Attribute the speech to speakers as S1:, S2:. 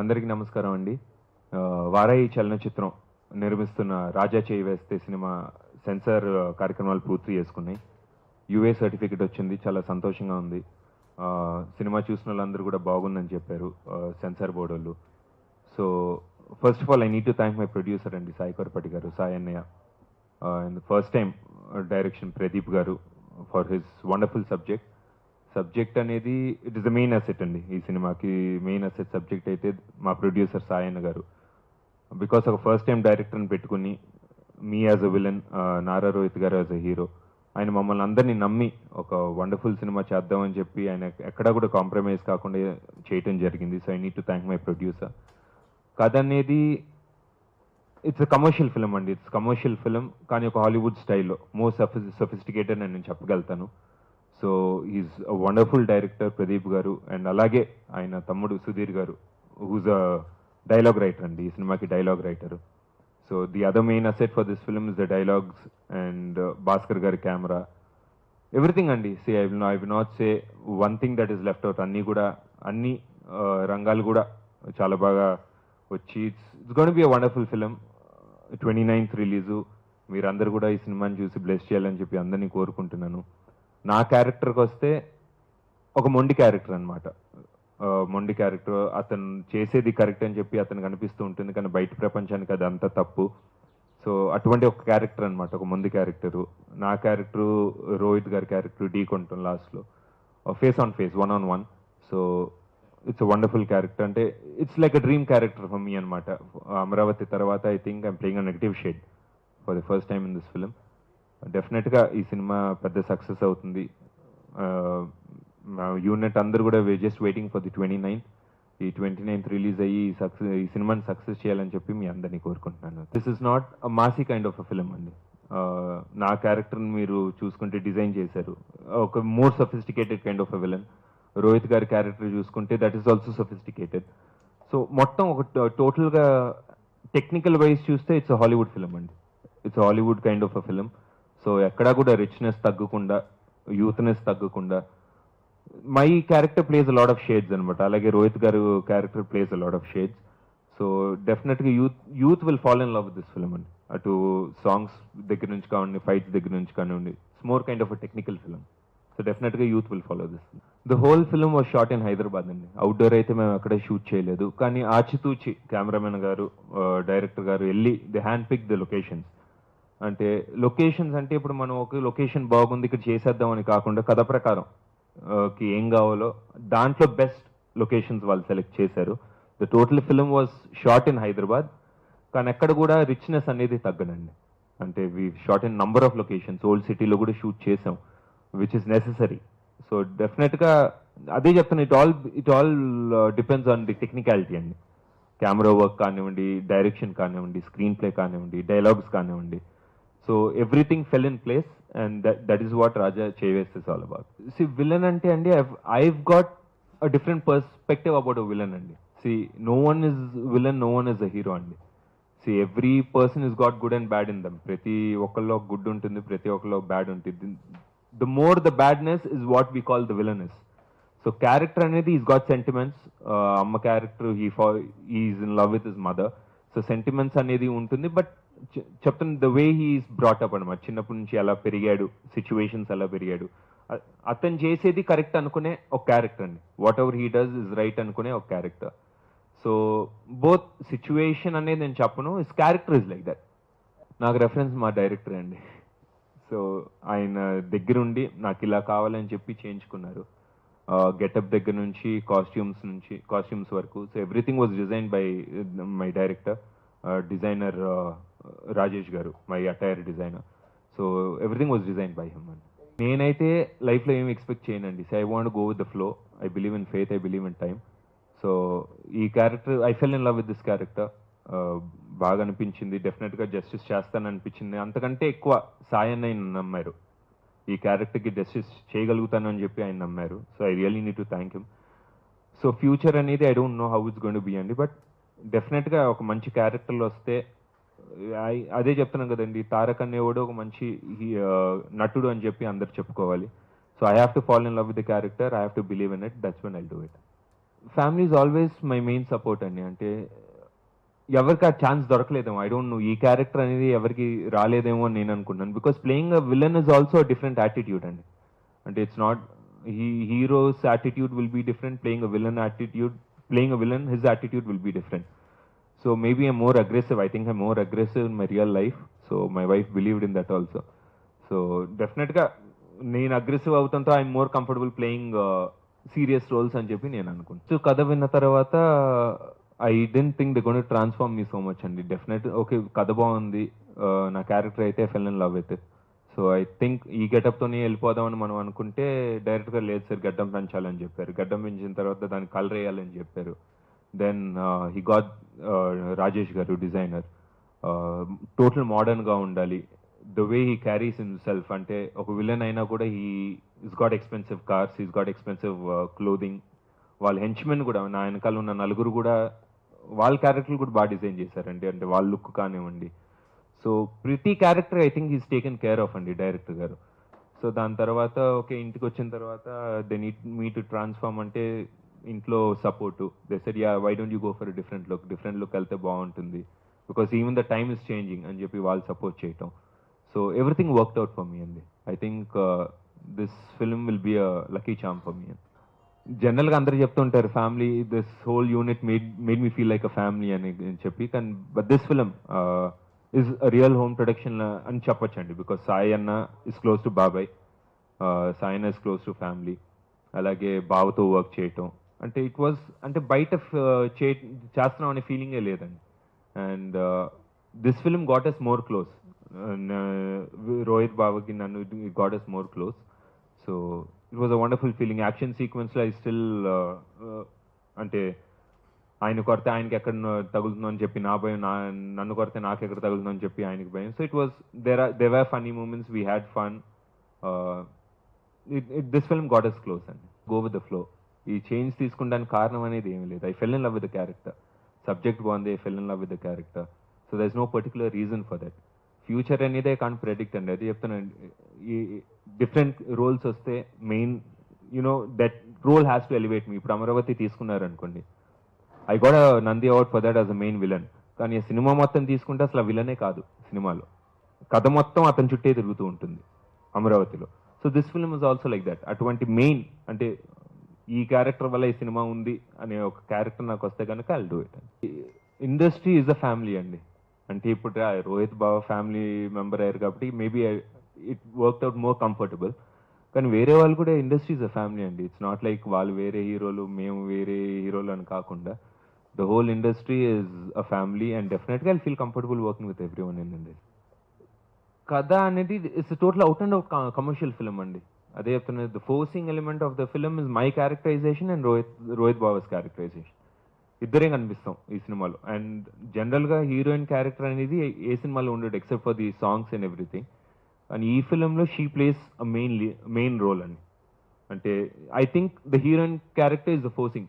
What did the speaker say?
S1: అందరికీ నమస్కారం అండి. వారాయి చలనచిత్రం నిర్మిస్తున్న రాజా చేయి వేస్తే సినిమా సెన్సార్ కార్యక్రమాలు పూర్తి చేసుకున్నాయి. యూఏ సర్టిఫికెట్ వచ్చింది. చాలా సంతోషంగా ఉంది. సినిమా చూసిన వాళ్ళందరూ కూడా బాగుందని చెప్పారు సెన్సార్ బోర్డు వాళ్ళు. So first of all I need to thank my producer అండి, సాయి కొరపటి గారు, సాయి అన్నయ్య. And first time direction Pradeep గారు ఫర్ హిస్ వండర్ఫుల్ సబ్జెక్ట్ అనేది it is the main asset అండి. ఈ సినిమాకి మెయిన్ అసెట్ సబ్జెక్ట్ అయితే మా ప్రొడ్యూసర్ సాయన్న గారు. బికాస్ ఒక ఫస్ట్ టైం డైరెక్టర్ని పెట్టుకుని me as a villain, Nara Rohit గారు యాజ్ అ హీరో, ఆయన మమ్మల్ని అందరినీ నమ్మి ఒక వండర్ఫుల్ సినిమా చేద్దామని చెప్పి ఆయన ఎక్కడా కూడా కాంప్రమైజ్ కాకుండా చేయటం జరిగింది. So I need to thank my producer. కథ అనేది ఇట్స్ కమర్షియల్ ఫిలిం అండి. ఇట్స్ కమర్షియల్ ఫిలిం, కానీ ఒక హాలీవుడ్ స్టైల్లో మోర్ సఫిస్టికేటెడ్ నేను చెప్పగలుగుతాను. So is a wonderful director Pradeep garu. And అలాగే ఆయన తమ్ముడు సుధీర్ గారు, హూజ్ అ డైలాగ్ రైటర్ అండి, ఈ సినిమాకి dialogue writer. So the other main asset for this film is the dialogues and Bhaskar గారి కెమెరా, ఎవ్రీథింగ్ అండి. See I will not say one thing that is left out. అన్ని రంగాలు కూడా చాలా బాగా వచ్చి it's gonna be a wonderful film. 29th release. మీరందరూ కూడా ఈ సినిమాని చూసి బ్లెస్ చేయాలని చెప్పి అందరినీ కోరుకుంటున్నాను. నా క్యారెక్టర్కి వస్తే ఒక మొండి క్యారెక్టర్ అనమాట. మొండి క్యారెక్టర్, అతను చేసేది కరెక్ట్ అని చెప్పి అతనికి అనిపిస్తూ ఉంటుంది, కానీ బయట ప్రపంచానికి అది అంతా తప్పు. సో అటువంటి ఒక క్యారెక్టర్ అనమాట, ఒక మొండి క్యారెక్టరు. నా క్యారెక్టరు రోహిత్ గారి క్యారెక్టర్ ఢీ కొంటాం లాస్ట్లో, face on face, 1-on-1. So it's a wonderful character. అంటే it's like a dream character for me అనమాట. అమరావతి తర్వాత I think I'm playing a negative shade for the first time in this film. డెఫినెట్గా ఈ cinema పెద్ద success అవుతుంది. మా unit అందరూ కూడా just waiting for the 29th. ఈ 29th రిలీజ్ అయ్యి ఈ సినిమాని సక్సెస్ చేయాలని చెప్పి మీ అందరినీ కోరుకుంటున్నాను. This is not a Masih kind of a film అండి. నా క్యారెక్టర్ని మీరు చూసుకుంటే డిజైన్ చేశారు ఒక more sophisticated kind of a villain. Rohit గారి క్యారెక్టర్ చూసుకుంటే that is also sophisticated. So మొత్తం ఒక టోటల్గా టెక్నికల్ వైజ్ చూస్తే ఇట్స్ హాలీవుడ్ ఫిలిం అండి. It's Hollywood kind of a film. So ఎక్కడా కూడా రిచ్నెస్ తగ్గకుండా, యూత్నెస్ తగ్గకుండా, my character plays a lot of shades అనమాట. అలాగే రోహిత్ గారు character plays a lot of shades. So డెఫినెట్గా youth will fall in love with this film అండి. అటు సాంగ్స్ దగ్గర నుంచి కానివ్వండి, ఫైట్స్ దగ్గర నుంచి కానివ్వండి, it's more kind of a technical film. So డెఫినెట్గా youth will follow this. The whole film was shot in Hyderabad అండి. అవుట్డోర్ అయితే మేము అక్కడే షూట్ చేయలేదు, కానీ ఆచితూచి కెమెరామెన్ గారు, డైరెక్టర్ గారు వెళ్ళి they hand pick the locations. అంటే లొకేషన్స్ అంటే ఇప్పుడు మనం ఒక లొకేషన్ బాగుంది ఇక్కడ చేసేద్దాం అని కాకుండా కథ ప్రకారం కి ఏం కావాలో దాంట్లో బెస్ట్ లొకేషన్స్ వాళ్ళు సెలెక్ట్ చేశారు. The total film was shot in Hyderabad, కానీ ఎక్కడ కూడా రిచ్నెస్ అనేది తగ్గనండి. అంటే we shot in number of locations. Old సిటీలో కూడా షూట్ చేసాం, విచ్ ఇస్ నెససరీ. సో డెఫినెట్గా అదే చెప్తాను, it all depends on the technicality అండి. కెమెరా వర్క్ కానివ్వండి, డైరెక్షన్ కానివ్వండి, స్క్రీన్ ప్లే కానివ్వండి, డైలాగ్స్ కానివ్వండి. So everything fell in place and that is what Raja చేవేస్ is all about. See villain అంటే అండి, I've got a different perspective about a villain అండి. See no one is villain, no one is a hero అండి. See every person is got good and bad in them. ప్రతి ఒక్కరిలో good ఉంటుంది, ప్రతి ఒక్కరిలో bad ఉంటుంది. The more the badness is what we call the villain is. So character అనేది is got sentiments. అమ్మ character is in love with his mother. So sentiments అనేది ఉంటుంది. బట్ చెప్తాను, ద వే హీఈస్ బ్రాటప్ అనమాట. చిన్నప్పటి నుంచి ఎలా పెరిగాడు, సిచ్యువేషన్స్ ఎలా పెరిగాడు, అతను చేసేది కరెక్ట్ అనుకునే ఒక క్యారెక్టర్ అండి. What ever he does is right అనుకునే ఒక క్యారెక్టర్. సో బోత్ సిచ్యువేషన్ అనేది నేను చెప్పను, is character is like that. నాకు రెఫరెన్స్ మా డైరెక్టర్ అండి. సో ఆయన దగ్గరుండి నాకు ఇలా కావాలని చెప్పి చేయించుకున్నారు. గెటప్ దగ్గర నుంచి కాస్ట్యూమ్స్ వరకు. So everything was design by my director, designer Rajesh garu, my attire designer. So everything was design by him అండి. నేనైతే లైఫ్లో ఏమి ఎక్స్పెక్ట్ చేయనండి. So I want go with the flow. I believe in faith, I believe in time. So ఈ character, I fell in love with this character. బాగా అనిపించింది. డెఫినెట్గా justice చేస్తాననిపించింది. అంతకంటే ఎక్కువ సాయన్న నమ్మారు, ఈ క్యారెక్టర్కి జస్టిస్ చేయగలుగుతానని చెప్పి ఆయన నమ్మారు. So I really need to thank him. So future అనేది I don't know how it's going to be అండి. బట్ డెఫినెట్గా ఒక మంచి క్యారెక్టర్లు వస్తే, అదే చెప్తున్నాం కదండి, తారక్ అనేవాడు ఒక మంచి నటుడు అని చెప్పి అందరు చెప్పుకోవాలి. So I have to fall in love with the character, I have to believe in it, that's when I do it. Family is always my main support అండి. అంటే ఎవరికి ఆ ఛాన్స్ దొరకలేదేమో, ఐ డోంట్ నో, ఈ character అనేది ఎవరికి రాలేదేమో అని నేను అనుకుంటున్నాను. Because playing a villain is also different attitude అండి. అంటే it's not heroes attitude will be different, playing a villain his attitude will be different. So maybe I'm more aggressive. I think I'm more aggressive in my real life. So my wife believed in that also. So definitely నేను aggressive అవుతాంతో I'm more comfortable playing serious roles అని చెప్పి నేను అనుకుంటాను. So కథ విన్న తర్వాత I didn't think they gonna transform me so much అండి. డెఫినెట్ ఓకే, కథ బాగుంది, నా క్యారెక్టర్ అయితే fell in love with. So I think ఈ గెటప్తోనే వెళ్ళిపోదామని మనం అనుకుంటే డైరెక్ట్గా లేదు సార్, గడ్డం పెంచాలని చెప్పారు. గడ్డం పెంచిన తర్వాత దానికి కలర్ వేయాలని చెప్పారు. దెన్ హీ గాట్ రాజేష్ గారు డిజైనర్, టోటల్ మోడర్న్గా ఉండాలి, the way he carries himself. అంటే ఒక విలన్ అయినా కూడా is got expensive cars, is got expensive clothing. వాళ్ళ హెంచ్మెన్ కూడా, నా వెనకాల ఉన్న నలుగురు కూడా వాళ్ళ క్యారెక్టర్లు కూడా బాగా డిజైన్ చేశారండి. అంటే వాళ్ళ లుక్ కానివ్వండి. సో ప్రతి character I think is taken care of అండి డైరెక్టర్ గారు. సో దాని తర్వాత ఓకే, ఇంటికి వచ్చిన తర్వాత they need me to transform అంటే ఇంట్లో support. They said yeah, why don't you go for different look వెళ్తే బాగుంటుంది, because even the time is changing అని చెప్పి వాళ్ళు సపోర్ట్ చేయటం. So everything worked out for me అండి. I think this film will be a lucky charm for మీ. జనరల్గా అందరూ చెప్తుంటారు family, this whole unit made me feel like a family అని చెప్పి, కానీ but this film is real home production అని చెప్పొచ్చండి. Because Sai అన్న ఇస్ క్లోజ్ టు బాబాయ్, సాయి అన్న ఇస్ క్లోజ్ టు ఫ్యామిలీ. అలాగే బావతో వర్క్ చేయటం అంటే ఇట్ వాజ్, అంటే బయట చేస్తున్నాం అనే ఫీలింగే లేదండి. And this film got us more close, Rohit బావకి నన్ను got us more close. So it was a wonderful feeling. Action సీక్వెన్స్లో ఐ స్టిల్ అంటే ఆయన కొడితే ఆయనకి ఎక్కడ తగులుతుందో అని చెప్పి నా భయం, నన్ను కొడితే నాకు ఎక్కడ తగులుతుందో అని చెప్పి ఆయనకి భయం. So it was there are funny moments, we had fun. This film got us close అండి. Go with the flow. ఈ చేంజ్ తీసుకుంటానికి కారణం అనేది ఏమీ లేదు. I fell in love with the character. Subject బాగుంది, I fell in love with the character. So there is no particular reason for that. Future అనేది I can't predict అండి. అది చెప్తానండి, ఈ డిఫరెంట్ రోల్స్ వస్తే main you know that role has to elevate మీ. ఇప్పుడు అమరావతి తీసుకున్నారు అనుకోండి, I got Nandi award for that as a main villain. కానీ ఆ సినిమా మొత్తం తీసుకుంటే అసలు ఆ విలనే కాదు సినిమాలో, కథ మొత్తం అతని చుట్టే తిరుగుతూ ఉంటుంది అమరావతిలో. So this film is also like that. అటువంటి మెయిన్ అంటే ఈ క్యారెక్టర్ వల్ల ఈ సినిమా ఉంది అనే ఒక క్యారెక్టర్ నాకు వస్తే కనుక I'll do it. Industry is a family అండి. అంటే ఇప్పుడు రోహిత్ బావ ఫ్యామిలీ మెంబర్ అయ్యారు కాబట్టి maybe it work out more comfortable. కానీ వేరే వాళ్ళు కూడా ఇండస్ట్రీ ఇస్ అ ఫ్యామిలీ అండి. ఇట్స్ నాట్ లైక్ వాళ్ళు వేరే హీరోలు మేము వేరే హీరోలు అని కాకుండా the whole industry is a family. And డెఫినెట్గా I feel comfortable working with every one in industry. కథ అనేది it's total out and out commercial film అండి. అదే చెప్తున్నది, the forcing element of the film is my characterisation and Rohit Baba's characterisation. ఇద్దరే కనిపిస్తాం ఈ సినిమాలో. అండ్ జనరల్గా హీరోయిన్ క్యారెక్టర్ అనేది ఏ సినిమాలో ఉండదు except for the songs and everything. And ఈ ఫిల్మ్లో she plays a main role అండి. అంటే I think the heroine character is the forcing.